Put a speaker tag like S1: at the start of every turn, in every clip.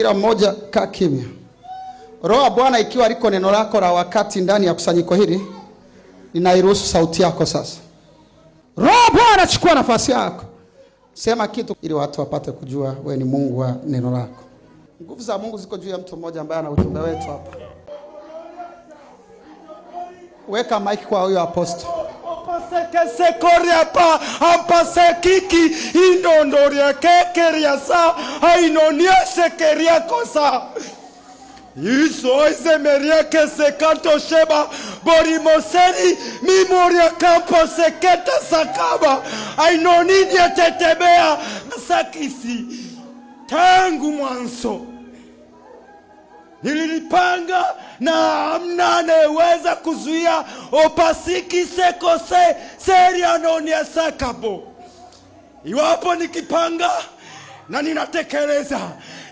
S1: Kila mmoja kaa kimya. Roho wa Bwana ikiwa liko neno lako la wakati ndani ya kusanyiko hili, ninairuhusu sauti yako sasa. Roho wa Bwana chukua nafasi yako. Sema kitu ili watu wapate kujua wewe ni Mungu wa neno lako. Nguvu za Mungu ziko juu ya mtu mmoja ambaye ana ujumbe wetu hapa. Weka mic kwa huyo apostle.
S2: Paseke korea pa apasekiki indondoria kekeria sa ainonia sekeria kosa iso isemeria kesekato sheba borimoseri memoria kampo seketa sakaba ainonidia tetebea sakisi tangu mwanzo nilipanga na amna anayeweza kuzuia opasiki sekose serianonia sakabo. Iwapo nikipanga na ninatekeleza,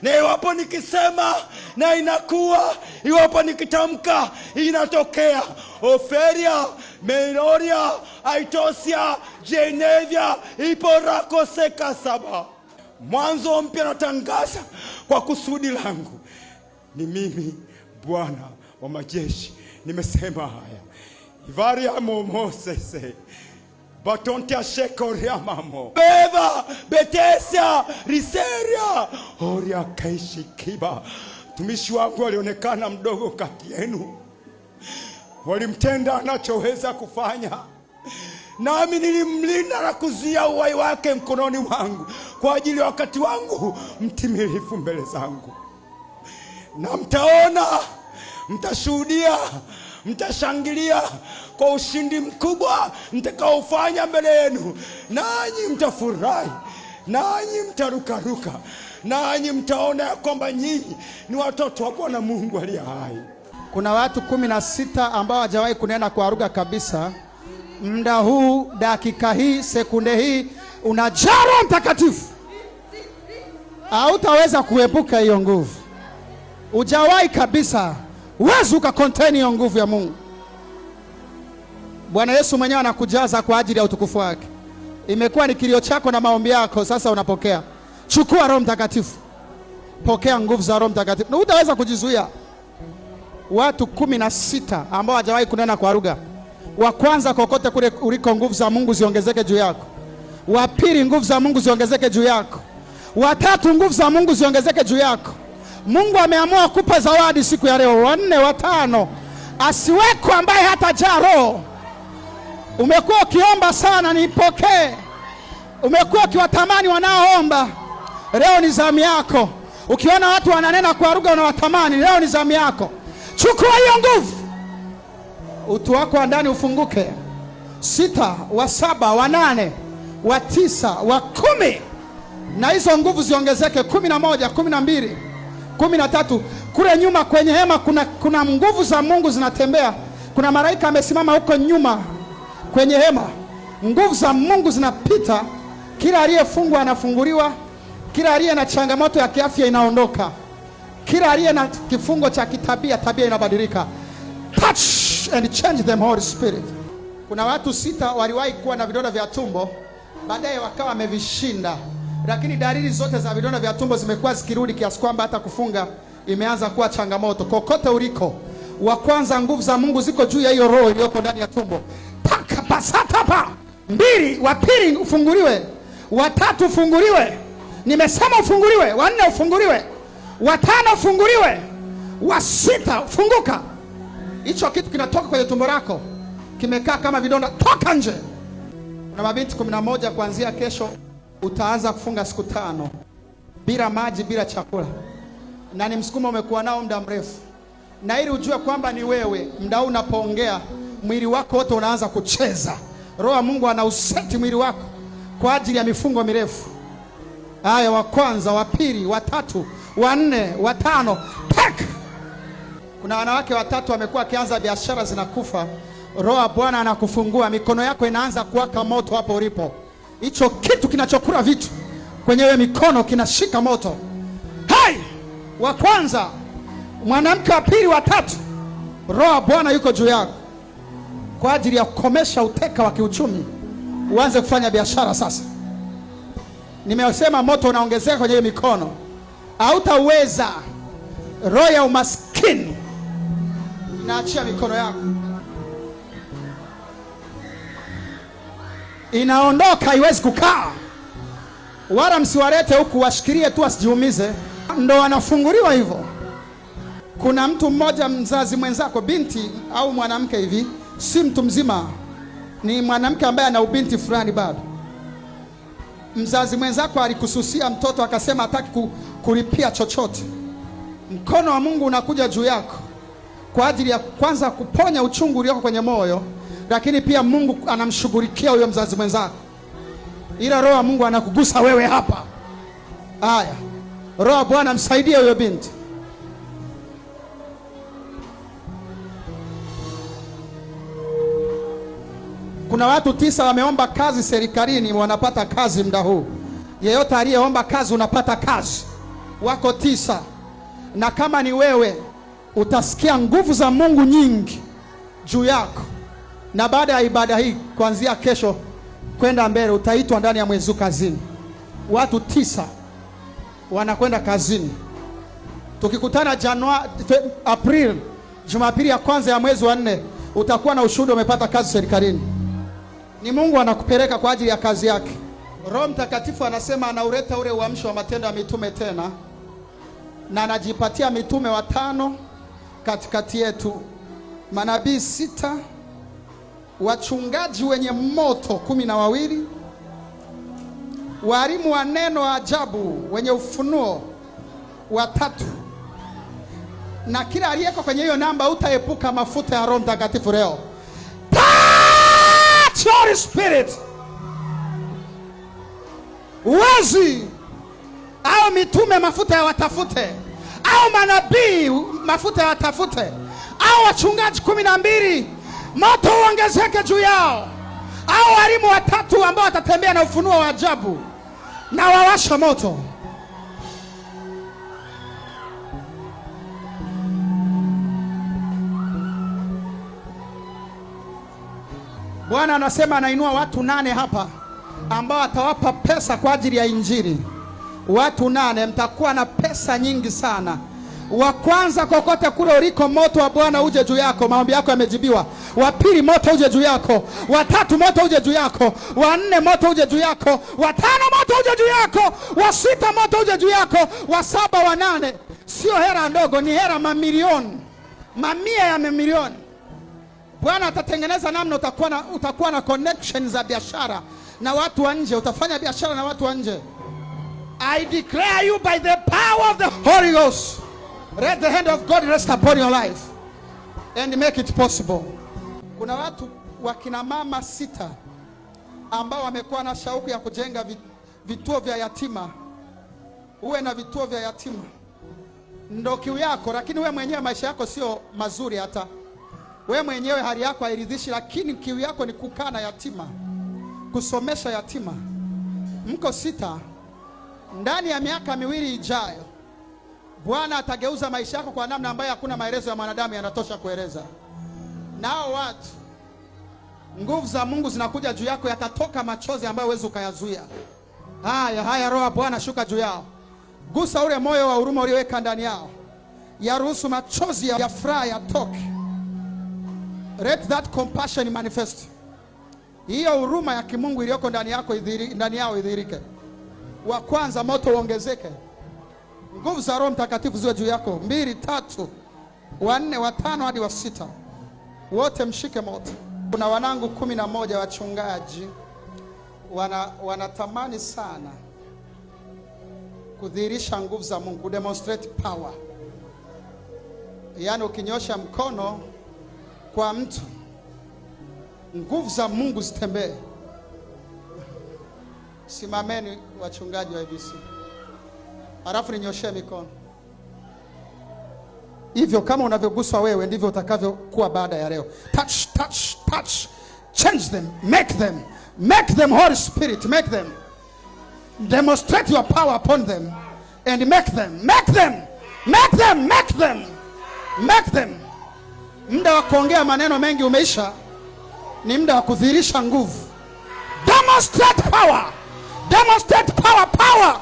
S2: na iwapo nikisema na inakuwa, iwapo nikitamka inatokea. Oferia, Menoria, Aitosia, Genevia, Iporako seka saba. Mwanzo mpya natangaza kwa kusudi langu. Ni mimi Bwana wa majeshi nimesema haya. Ivaria momosese batontia shekoria mamo beva betesia riseria oria kaishi kiba. Mtumishi wangu alionekana mdogo kati yenu, walimtenda anachoweza kufanya, nami nilimlinda na kuzuia uhai wake mkononi mwangu kwa ajili ya wakati wangu mtimilifu mbele zangu. Na mtaona, mtashuhudia, mtashangilia kwa ushindi mkubwa nitakaofanya mbele yenu. Nanyi mtafurahi, nanyi mtarukaruka, nanyi mtaona ya kwamba nyinyi ni watoto wa Bwana Mungu aliye hai.
S1: Kuna watu 16 ambao hawajawahi kunena kwa lugha kabisa. Muda huu, dakika hii, sekunde hii, unajaa Roho Mtakatifu. Hautaweza kuepuka hiyo nguvu. Hujawahi kabisa. Huwezi ukacontain hiyo nguvu ya Mungu. Bwana Yesu mwenyewe anakujaza kwa ajili ya utukufu wake. Imekuwa ni kilio chako na maombi yako, sasa unapokea. Chukua Roho Mtakatifu. Pokea nguvu za Roho Mtakatifu. Na hutaweza kujizuia. Watu 16 ambao hawajawahi kunena kwa lugha. Wa kwanza, kokote kule uliko, nguvu za Mungu ziongezeke juu yako. Wa pili, nguvu za Mungu ziongezeke juu yako. Wa tatu, nguvu za Mungu ziongezeke juu yako. Mungu ameamua kupa zawadi siku ya leo. 4, 5. Asiweko ambaye hatajaa Roho. Umekuwa ukiomba sana, nipokee. Umekuwa ukiwatamani wanaoomba. Leo ni zamu yako. Ukiona watu wananena kwa lugha unawatamani, leo ni zamu yako. Chukua hiyo nguvu. Utu wako wa ndani ufunguke. 6, wa 7, wa 8, wa 9, wa 10. Na hizo nguvu ziongezeke 11, 12, 13. Kule nyuma kwenye hema kuna nguvu za Mungu zinatembea. Kuna malaika amesimama huko nyuma kwenye hema. Nguvu za Mungu zinapita. Kila aliyefungwa anafunguliwa. Kila aliye na changamoto ya kiafya inaondoka. Kila aliye na kifungo cha kitabia, tabia inabadilika. Touch and change them, Holy Spirit. Kuna watu 6 waliwahi kuwa na vidonda vya tumbo, baadaye wakawa wamevishinda. Lakini dalili zote za vidonda vya tumbo zimekuwa zikirudi kiasi kwamba hata kufunga imeanza kuwa changamoto. Kokote uliko, wa kwanza, nguvu za Mungu ziko juu ya hiyo roho iliyoko ndani ya tumbo. Paka pasata pa. 2, wa pili ufunguliwe. Wa 3 ufunguliwe. Nimesema ufunguliwe. Wa 4 ufunguliwe. Wa 5 ufunguliwe. Wa 6 funguka. Hicho kitu kinatoka kwenye tumbo lako, kimekaa kama vidonda, toka nje. Na mabinti 11 kuanzia kesho utaanza kufunga siku 5 bila maji, bila chakula. Na ni msukumo umekuwa nao muda mrefu. Na ili ujue kwamba ni wewe, muda unapoongea mwili wako wote unaanza kucheza. Roho wa Mungu anauseti mwili wako kwa ajili ya mifungo mirefu. Haya, wa kwanza, wa pili, wa 3, wa 4, wa 5. Tek! Kuna wanawake 3 wamekuwa kianza biashara zinakufa. Roho wa Bwana anakufungua, mikono yako inaanza kuwaka moto hapo ulipo. Hicho kitu kinachokula vitu kwenye wewe mikono kinashika moto. Hai! Wa kwanza, mwanamke, wa pili, wa 3. Roho wa Bwana yuko juu yako kwa ajili ya kukomesha uteka wa kiuchumi. Uanze kufanya biashara sasa. Nimesema moto unaongezeka kwenye mikono. Hautaweza. Roho ya umaskini inaachia mikono yako, inaondoka, haiwezi kukaa. Wala msiwarete huku, washikilie tu asijiumize. Ndo wanafunguliwa hivyo. Kuna mtu mmoja, mzazi mwenzako, binti au mwanamke hivi, si mtu mzima, ni mwanamke ambaye ana ubinti fulani bado. Mzazi mwenzako alikususia mtoto, akasema hataki kulipia chochote. Mkono wa Mungu unakuja juu yako kwa ajili ya kwanza kuponya uchungu ulioko kwenye moyo, lakini pia Mungu anamshughulikia huyo mzazi mwenzako. Ila roho wa Mungu anakugusa wewe hapa. Haya, roho Bwana msaidie huyo binti. Kuna watu 9 wameomba kazi serikalini, wanapata kazi muda huu. Yeyote aliyeomba kazi unapata kazi. Wako 9. Na kama ni wewe, utasikia nguvu za Mungu nyingi juu yako. Na baada ya ibada hii, kuanzia kesho kwenda mbele, utaitwa ndani ya mwezi kazini. Watu 9 wanakwenda kazini. Tukikutana April, Jumapili ya kwanza ya mwezi wa 4, utakuwa na ushuhuda umepata kazi serikalini. Ni Mungu anakupeleka kwa ajili ya kazi yake. Roho Mtakatifu anasema anauleta ule uamsho wa matendo ya mitume tena, na anajipatia mitume 5 katikati yetu, manabii 6, wachungaji wenye moto 12, walimu wa neno wa ajabu wenye ufunuo 3. Na kila aliyeko kwenye hiyo namba utaepuka mafuta ya Roho Mtakatifu leo. Holy Spirit. Wazi au mitume mafuta ya watafute, au manabii mafuta ya watafute, au wachungaji 12 moto uongezeke juu yao, au walimu 3 ambao watatembea na ufunuo wa ajabu na wawasha moto. Bwana anasema anainua watu 8 hapa ambao atawapa pesa kwa ajili ya Injili. Watu 8, mtakuwa na pesa nyingi sana. Wa kwanza, kokote kule uliko, moto wa Bwana uje juu yako, maombi yako yamejibiwa. Wa pili, moto uje juu yako. Wa tatu, moto uje juu yako. Wa 4, moto uje juu yako. Wa 5, moto uje juu yako. Wa 6, moto uje juu yako. Wa 7, wa 8. Sio hera ndogo, ni hera mamilioni, mamia ya mamilioni. Bwana atatengeneza namna utakuwa na connection za biashara na watu wa nje. Utafanya biashara na watu wa nje. I declare you by the power of the Holy Ghost. Let the hand of God rest upon your life and make it possible. Kuna watu wakina mama 6 ambao wamekuwa na shauku ya kujenga vituo vya yatima. Uwe na vituo vya yatima, ndio kiu yako, lakini wewe mwenyewe maisha yako sio mazuri, hata wewe mwenyewe hali yako hairidhishi, lakini kiu yako ni kukaa na yatima, kusomesha yatima. Mko 6. Ndani ya miaka 2 ijayo, Bwana atageuza maisha yako kwa namna ambayo hakuna maelezo ya mwanadamu yanatosha kueleza. Nao watu, nguvu za Mungu zinakuja juu yako, yatatoka machozi ambayo huwezi ukayazuia. Haya, Roho Bwana shuka juu yao. Gusa ule moyo wa huruma ulioweka ndani yao. Yaruhusu machozi ya furaha yatoke. Let that compassion manifest. Hiyo huruma ya kimungu iliyoko ndani yako ndani yao idhihirike. Wa kwanza, moto uongezeke. Nguvu za Roho Mtakatifu ziwe juu yako. 2, 3, wa 4, wa 5 hadi wa 6. Wote mshike moto. Kuna wanangu 11 wachungaji wanatamani sana kudhihirisha nguvu za Mungu, demonstrate power. Yaani ukinyosha mkono kwa mtu, nguvu za Mungu zitembee. Simameni wachungaji wa ABC. Halafu ninyoshe mikono. Hivyo kama unavyoguswa wewe ndivyo utakavyokuwa baada ya leo. Touch, touch, touch. Change them, make them. Make them, Holy Spirit, make them. Demonstrate your power upon them and make them. Make them. Make them, make them. Make them. Muda wa kuongea maneno mengi umeisha. Ni muda wa kudhihirisha nguvu. Demonstrate power. Demonstrate power, power.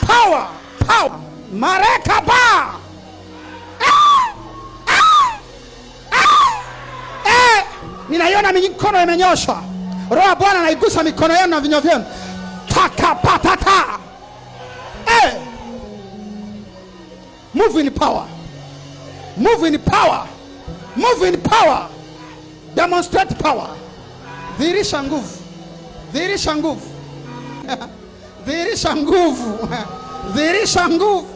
S1: Power, power. Marekaba. Ninaiona mikono imenyoshwa. Roho Bwana anaigusa mikono yenu na vinywa vyenu. Takapatata. Move in power. Move in power. Move in power. Demonstrate power. Dhihirisha nguvu. Dhihirisha nguvu. Dhihirisha nguvu. Dhihirisha nguvu.